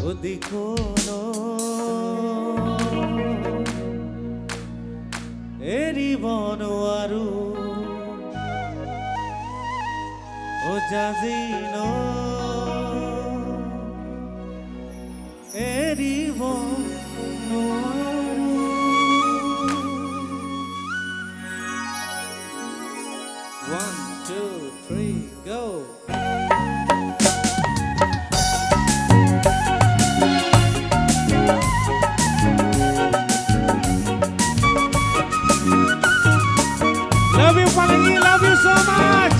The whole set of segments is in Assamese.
ওদিকোনো এৰিব নোৱাৰো ও জাজিন এৰিব নোৱাৰো One, two, three, go! Love you, Palangi. Love you so much.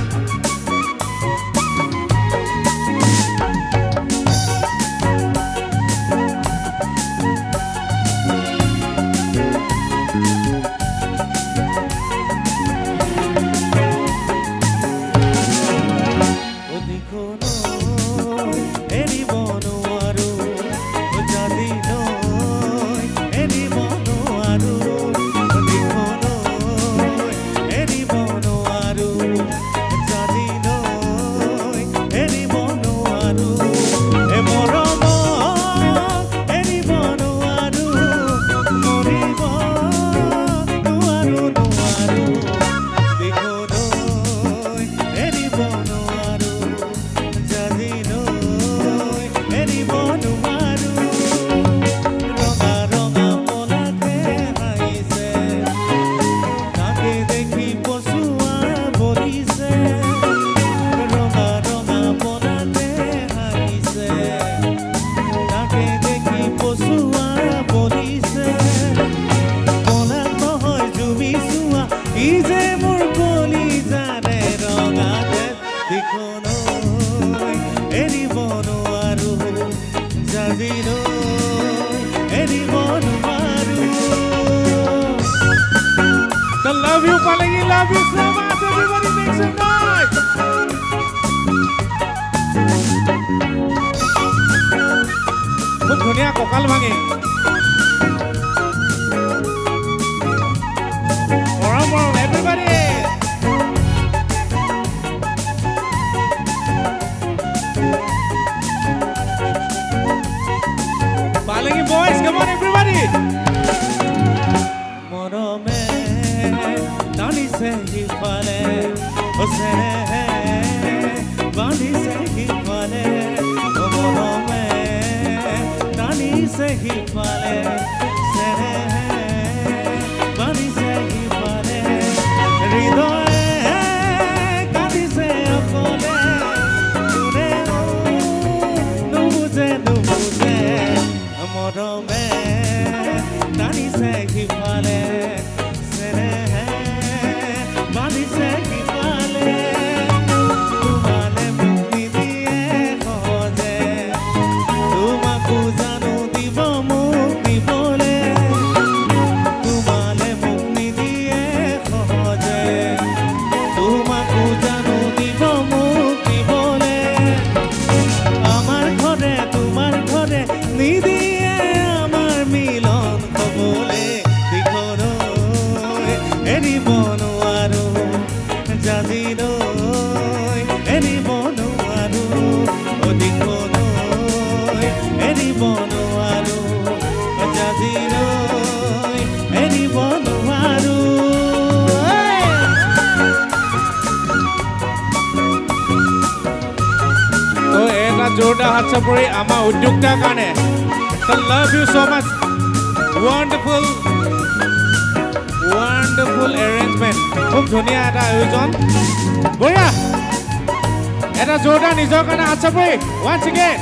Love you, Palangi. Love you so much. Everybody make some noise. খুব ধুনীয়া কঁকাল ভাঙি মৰম মৰম everybody. Palangi boys, come on everybody. মৰমে টানিছে সিফালে চেনেহে বান্ধিছে সিফালে মৰমে টানিছে সিফালে চেনেহে বান্ধিছে সিফালে হৃদয়ে কান্দিছে অকলে কোনে নুবুজে নুবুজে মৰমে টানিছে সিফালে जोरदार हाथ चापरी आमा उद्योगता काने so love you so much wonderful arrangement खूब धुनिया এটা আয়োজন বঢ়িয়া এটা जोरदार নিজৰ কাৰণে হাত চাপৰি once again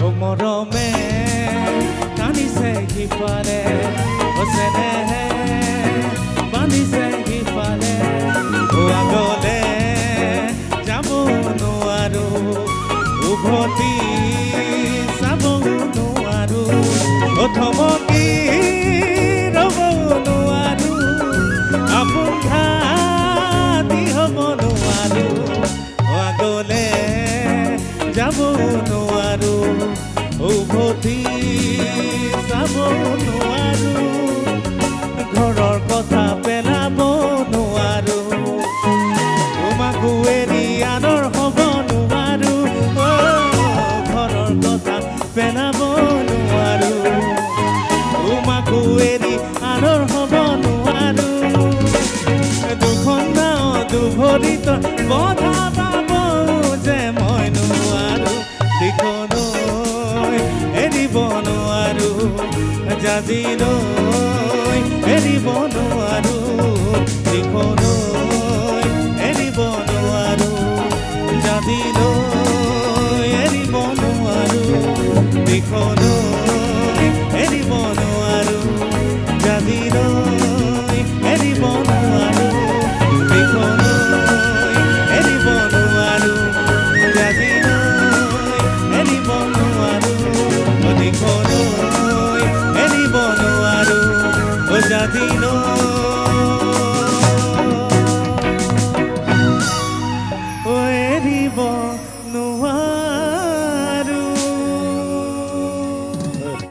ও মৰমে টানিছে সিফালে চেনেহে বান্ধিছে সিফালে আগলে যাব নোৱাৰো উভতি চাব নোৱাৰো থমকি ৰ'ব নোৱাৰো আপোন ঘাটি হ'ব নোৱাৰো আগলে যাব নোৱাৰো উভতি চাব নোৱাৰো ঘৰৰ কথা পেলাব নোৱাৰো নোৱা